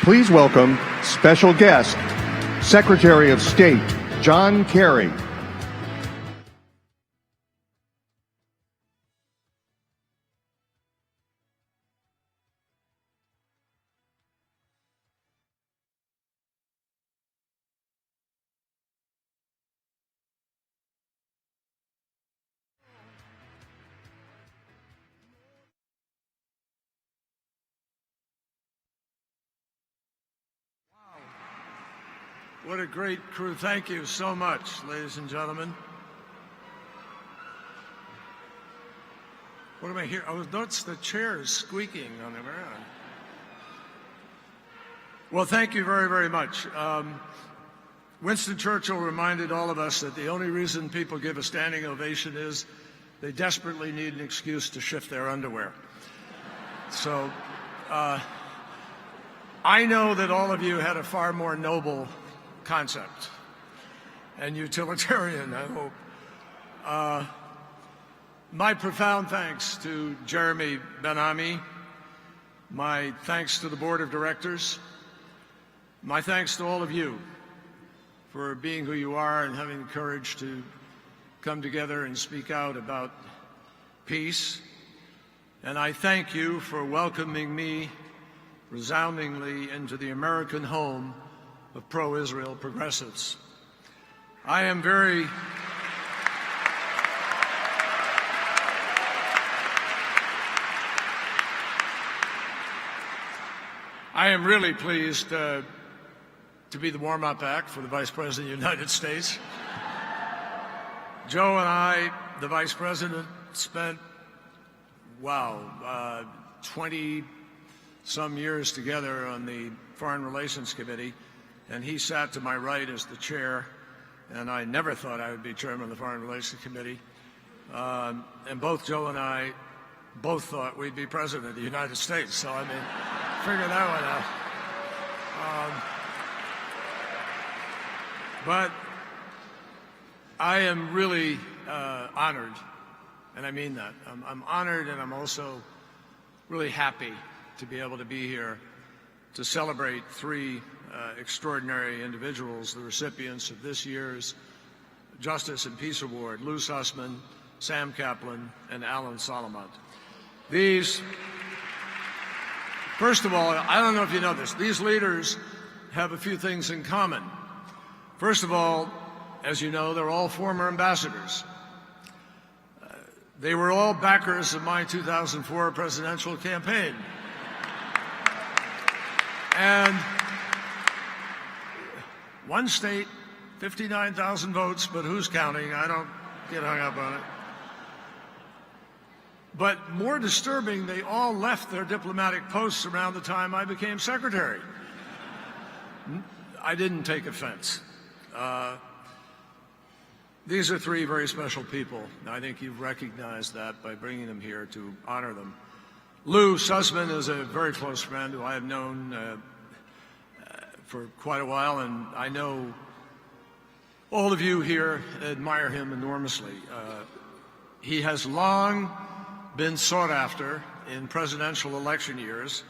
Please welcome special guest, Secretary of State John Kerry. What a great crew. Thank you so much, ladies and gentlemen. What am I hearing? Oh, notice the chairs squeaking on the ground. Well, thank you very, very much. Winston Churchill reminded all of us that the only reason people give a standing ovation is they desperately need an excuse to shift their underwear. So I know that all of you had a far more noble concept and utilitarian, I hope. My profound thanks to Jeremy Ben-Ami, my thanks to the Board of Directors, my thanks to all of you for being who you are and having the courage to come together and speak out about peace. And I thank you for welcoming me resoundingly into the American home of pro-Israel progressives. I am really pleased to be the warm-up act for the Vice President of the United States. Joe and I, the Vice President, spent, 20-some years together on the Foreign Relations Committee, and he sat to my right as the chair, and I never thought I would be chairman of the Foreign Relations Committee. And both Joe and I both thought we'd be president of the United States, so I mean, figure that one out. But I am really honored, and I mean that. I'm honored, and I'm also really happy to be able to be here to celebrate three extraordinary individuals, the recipients of this year's Justice and Peace Award: Lou Sussman, Sam Kaplan, and Alan Solomon. First of all, I don't know if you know this, these leaders have a few things in common. First of all, as you know, they're all former ambassadors. They were all backers of my 2004 presidential campaign. And one state, 59,000 votes, but who's counting? I don't get hung up on it. But more disturbing, they all left their diplomatic posts around the time I became secretary. I didn't take offense. These are three very special people. I think you've recognized that by bringing them here to honor them. Lou Sussman is a very close friend who I have known for quite a while, and I know all of you here admire him enormously. He has long been sought after in presidential election years,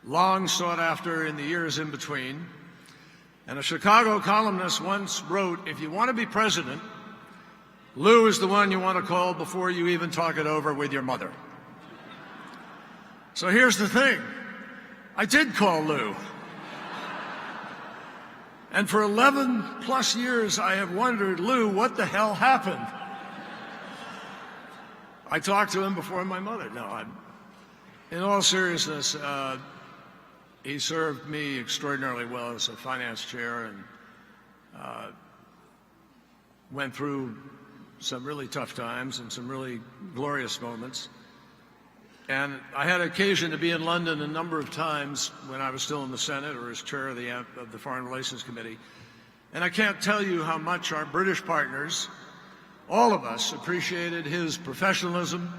long sought after in the years in between. And a Chicago columnist once wrote, if you want to be president, Lou is the one you want to call before you even talk it over with your mother. So here's the thing. I did call Lou. And for 11 plus years, I have wondered, Lou, what the hell happened? I talked to him before my mother. No, in all seriousness, he served me extraordinarily well as a finance chair and went through some really tough times and some really glorious moments. And I had occasion to be in London a number of times when I was still in the Senate or as chair of the Foreign Relations Committee. And I can't tell you how much our British partners, all of us, appreciated his professionalism,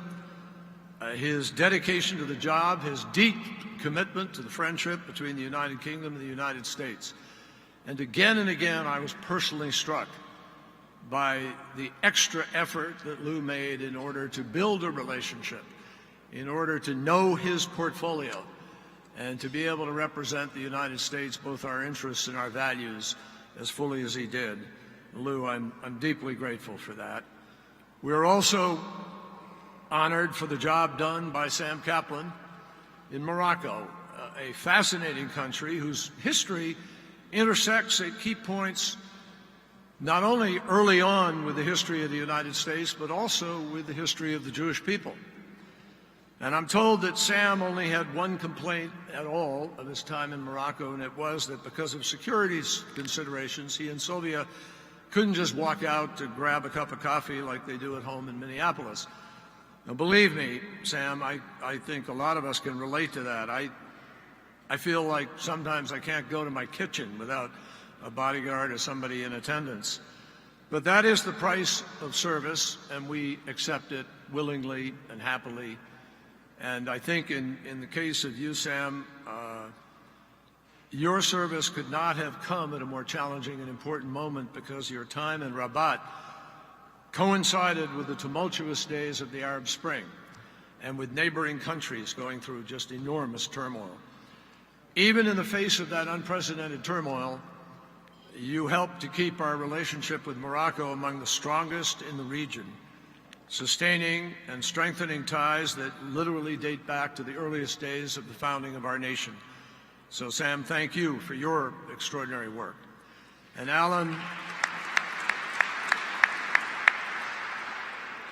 his dedication to the job, his deep commitment to the friendship between the United Kingdom and the United States. And again, I was personally struck by the extra effort that Lou made in order to build a relationship, in order to know his portfolio, and to be able to represent the United States, both our interests and our values, as fully as he did. Lou, I'm deeply grateful for that. We're also honored for the job done by Sam Kaplan in Morocco, a fascinating country whose history intersects at key points not only early on with the history of the United States, but also with the history of the Jewish people. And I'm told that Sam only had one complaint at all of his time in Morocco, and it was that because of security considerations, he and Sylvia couldn't just walk out to grab a cup of coffee like they do at home in Minneapolis. Now, believe me, Sam, I think a lot of us can relate to that. I feel like sometimes I can't go to my kitchen without a bodyguard or somebody in attendance. But that is the price of service, and we accept it willingly and happily. And I think in the case of you, Sam, your service could not have come at a more challenging and important moment, because your time in Rabat coincided with the tumultuous days of the Arab Spring and with neighboring countries going through just enormous turmoil. Even in the face of that unprecedented turmoil, you helped to keep our relationship with Morocco among the strongest in the region, sustaining and strengthening ties that literally date back to the earliest days of the founding of our nation. So, Sam, thank you for your extraordinary work. And Alan,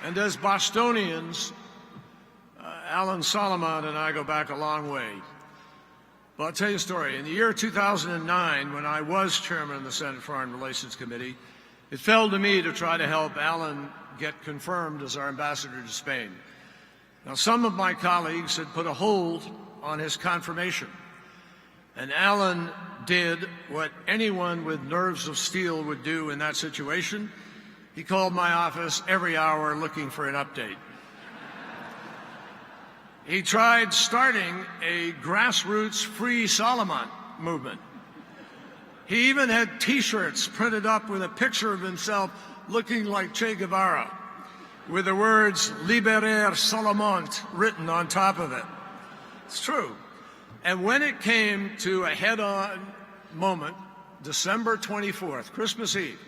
and as Bostonians, Alan Solomon and I go back a long way. Well, I'll tell you a story. In the year 2009, when I was chairman of the Senate Foreign Relations Committee, it fell to me to try to help Alan get confirmed as our ambassador to Spain. Now, some of my colleagues had put a hold on his confirmation, and Alan did what anyone with nerves of steel would do in that situation. He called my office every hour looking for an update. He tried starting a grassroots Free Solomon movement. He even had T-shirts printed up with a picture of himself looking like Che Guevara, with the words "Liberer Solomon" written on top of it. It's true. And when it came to a head-on moment, December 24th, Christmas Eve,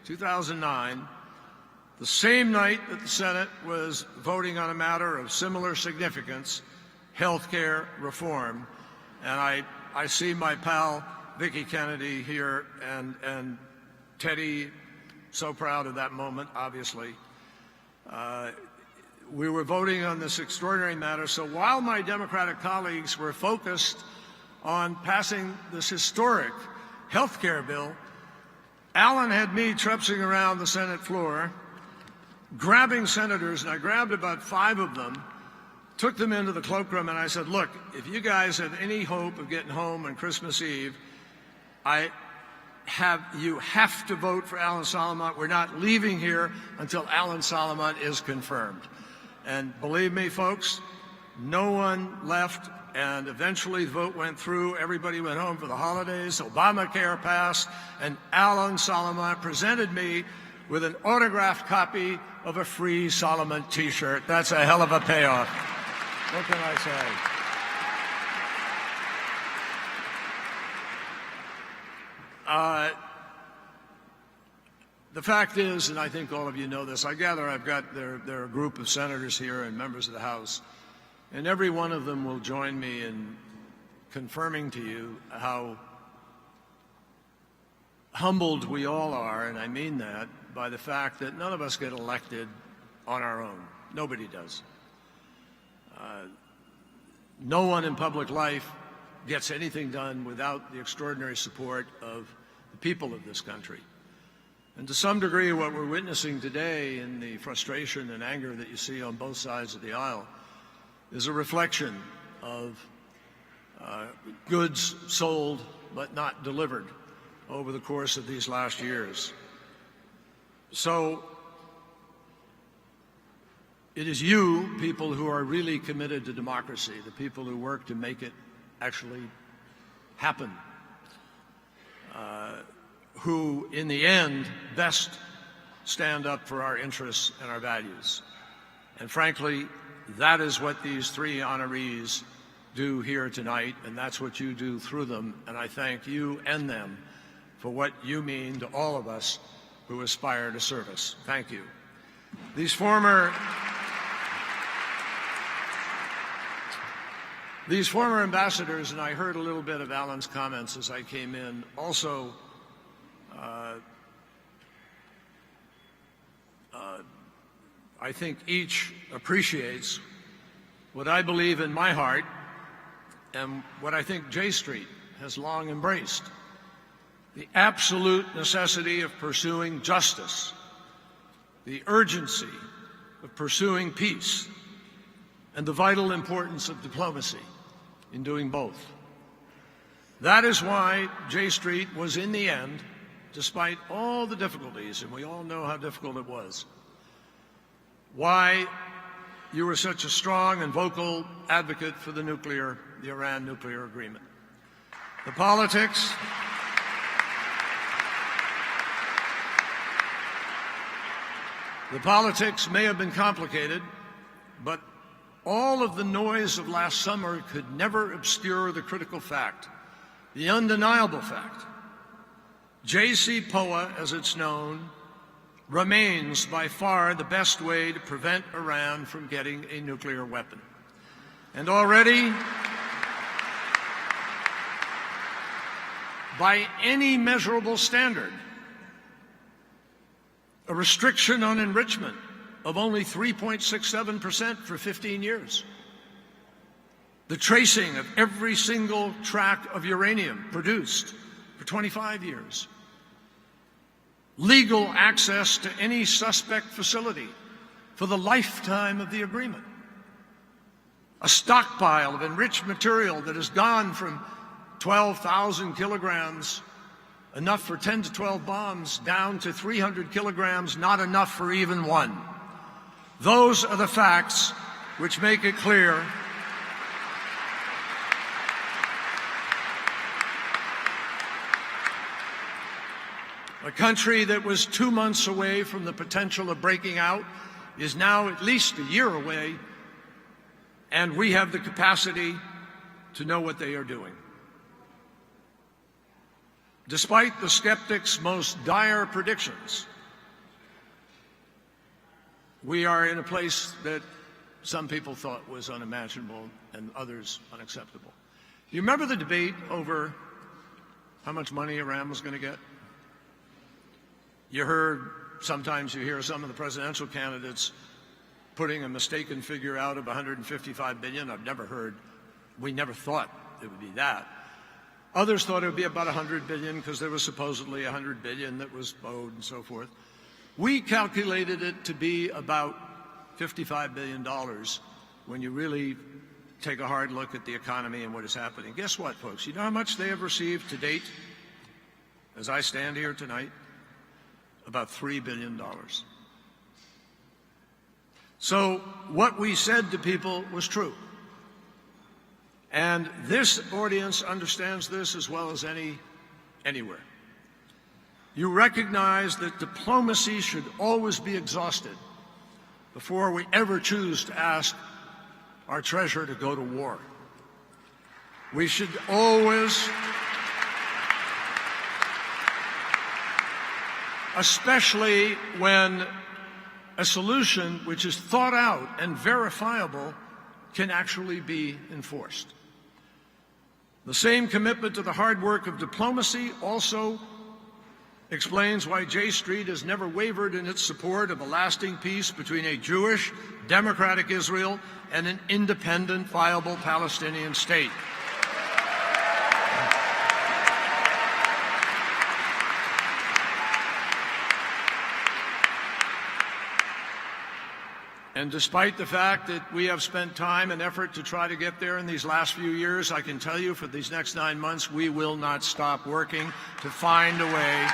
2009, the same night that the Senate was voting on a matter of similar significance, health care reform, and I see my pal Vicki Kennedy here, and Teddy, so proud of that moment, obviously. We were voting on this extraordinary matter, so while my Democratic colleagues were focused on passing this historic health care bill, Alan had me traipsing around the Senate floor, grabbing senators, and I grabbed about 5 of them, took them into the cloakroom, and I said, look, if you guys have any hope of getting home on Christmas Eve, you have to vote for Alan Solomon. We're not leaving here until Alan Solomon is confirmed. And believe me, folks, no one left, and eventually the vote went through. Everybody went home for the holidays. Obamacare passed, and Alan Solomon presented me with an autographed copy of a Free Solomon T-shirt. That's a hell of a payoff. What can I say? The fact is, and I think all of you know this, I gather there are a group of senators here and members of the House, and every one of them will join me in confirming to you how humbled we all are, and I mean that, by the fact that none of us get elected on our own. Nobody does. No one in public life gets anything done without the extraordinary support of the people of this country. And to some degree, what we're witnessing today in the frustration and anger that you see on both sides of the aisle is a reflection of goods sold but not delivered over the course of these last years. So it is you, people who are really committed to democracy, the people who work to make it actually happen, who in the end best stand up for our interests and our values. And frankly, that is what these 3 honorees do here tonight, and that's what you do through them, and I thank you and them for what you mean to all of us who aspire to service. Thank you. These former ambassadors, and I heard a little bit of Alan's comments as I came in, also I think each appreciates what I believe in my heart and what I think J Street has long embraced: the absolute necessity of pursuing justice, the urgency of pursuing peace, and the vital importance of diplomacy in doing both. That is why J Street was, in the end, despite all the difficulties, and we all know how difficult it was, why you were such a strong and vocal advocate for the Iran nuclear agreement. The politics may have been complicated, but all of the noise of last summer could never obscure the critical fact, the undeniable fact. JCPOA, as it's known, remains by far the best way to prevent Iran from getting a nuclear weapon. And already, by any measurable standard, a restriction on enrichment of only 3.67% for 15 years, the tracing of every single track of uranium produced for 25 years, legal access to any suspect facility for the lifetime of the agreement, a stockpile of enriched material that has gone from 12,000 kilograms, enough for 10 to 12 bombs, down to 300 kilograms, not enough for even one. Those are the facts which make it clear a country that was 2 months away from the potential of breaking out is now at least a year away, and we have the capacity to know what they are doing. Despite the skeptics' most dire predictions, we are in a place that some people thought was unimaginable and others unacceptable. You remember the debate over how much money Iran was going to get? Sometimes you hear some of the presidential candidates putting a mistaken figure out of $155 billion. We never thought it would be that. Others thought it would be about $100 billion because there was supposedly $100 billion that was owed and so forth. We calculated it to be about $55 billion when you really take a hard look at the economy and what is happening. Guess what, folks? You know how much they have received to date, as I stand here tonight? About $3 billion. So what we said to people was true. And this audience understands this as well as anywhere. You recognize that diplomacy should always be exhausted before we ever choose to ask our treasurer to go to war. We should always, especially when a solution which is thought out and verifiable can actually be enforced. The same commitment to the hard work of diplomacy also explains why J Street has never wavered in its support of a lasting peace between a Jewish, democratic Israel and an independent, viable Palestinian state. And despite the fact that we have spent time and effort to try to get there in these last few years, I can tell you for these next 9 months, we will not stop working to find a way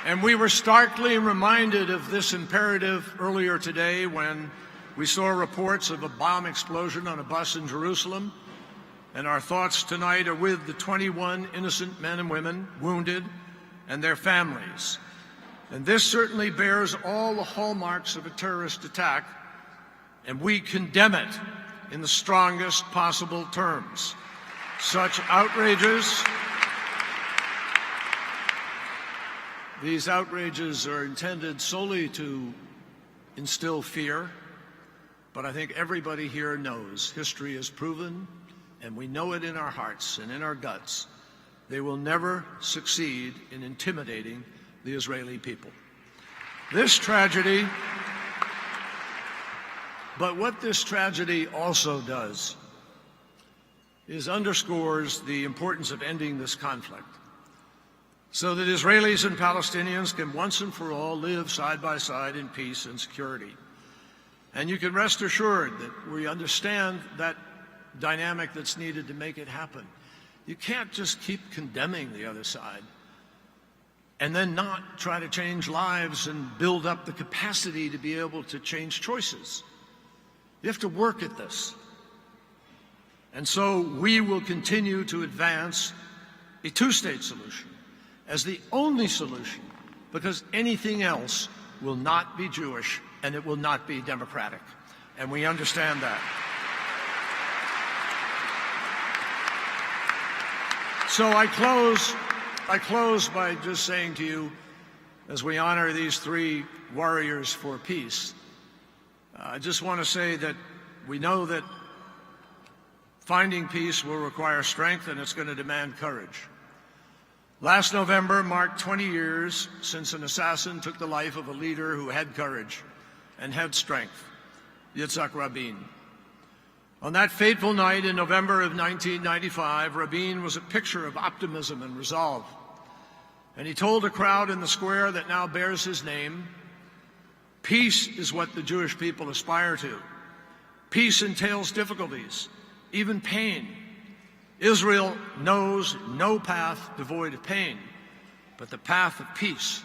And we were starkly reminded of this imperative earlier today when we saw reports of a bomb explosion on a bus in Jerusalem. And our thoughts tonight are with the 21 innocent men and women wounded and their families. And this certainly bears all the hallmarks of a terrorist attack, and we condemn it in the strongest possible terms. Such outrages, these outrages are intended solely to instill fear, but I think everybody here knows, history has proven, and we know it in our hearts and in our guts, they will never succeed in intimidating the Israeli people. This tragedy, but what this tragedy also does is underscores the importance of ending this conflict so that Israelis and Palestinians can once and for all live side by side in peace and security. And you can rest assured that we understand that dynamic that's needed to make it happen. You can't just keep condemning the other side and then not try to change lives and build up the capacity to be able to change choices. You have to work at this. And so we will continue to advance a two-state solution as the only solution, because anything else will not be Jewish and it will not be democratic. And we understand that. So I close by just saying to you, as we honor these three warriors for peace, I just want to say that we know that finding peace will require strength, and it's going to demand courage. Last November marked 20 years since an assassin took the life of a leader who had courage and had strength, Yitzhak Rabin. On that fateful night in November of 1995, Rabin was a picture of optimism and resolve. And he told a crowd in the square that now bears his name, "Peace is what the Jewish people aspire to. Peace entails difficulties, even pain. Israel knows no path devoid of pain, but the path of peace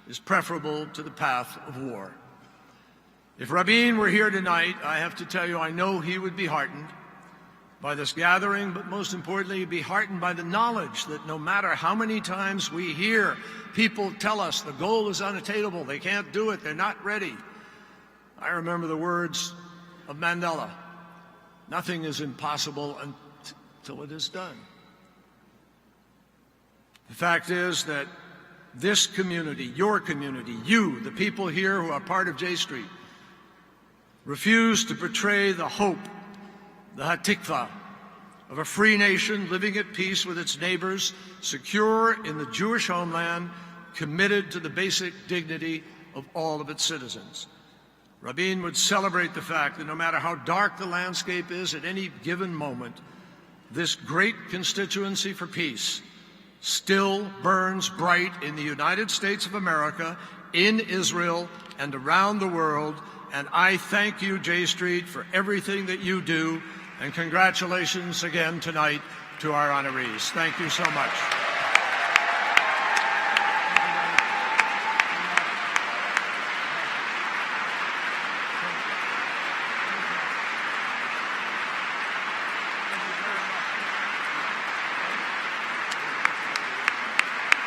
is preferable to the path of war." If Rabin were here tonight, I have to tell you, I know he would be heartened by this gathering, but most importantly, be heartened by the knowledge that no matter how many times we hear people tell us the goal is unattainable, they can't do it, they're not ready. I remember the words of Mandela: "Nothing is impossible until it is done." The fact is that this community, your community, you, the people here who are part of J Street, refuse to betray the hope, the hatikva, of a free nation living at peace with its neighbors, secure in the Jewish homeland, committed to the basic dignity of all of its citizens. Rabin would celebrate the fact that no matter how dark the landscape is at any given moment, this great constituency for peace still burns bright in the United States of America, in Israel, and around the world. And I thank you, J Street, for everything that you do, and congratulations again tonight to our honorees. Thank you so much.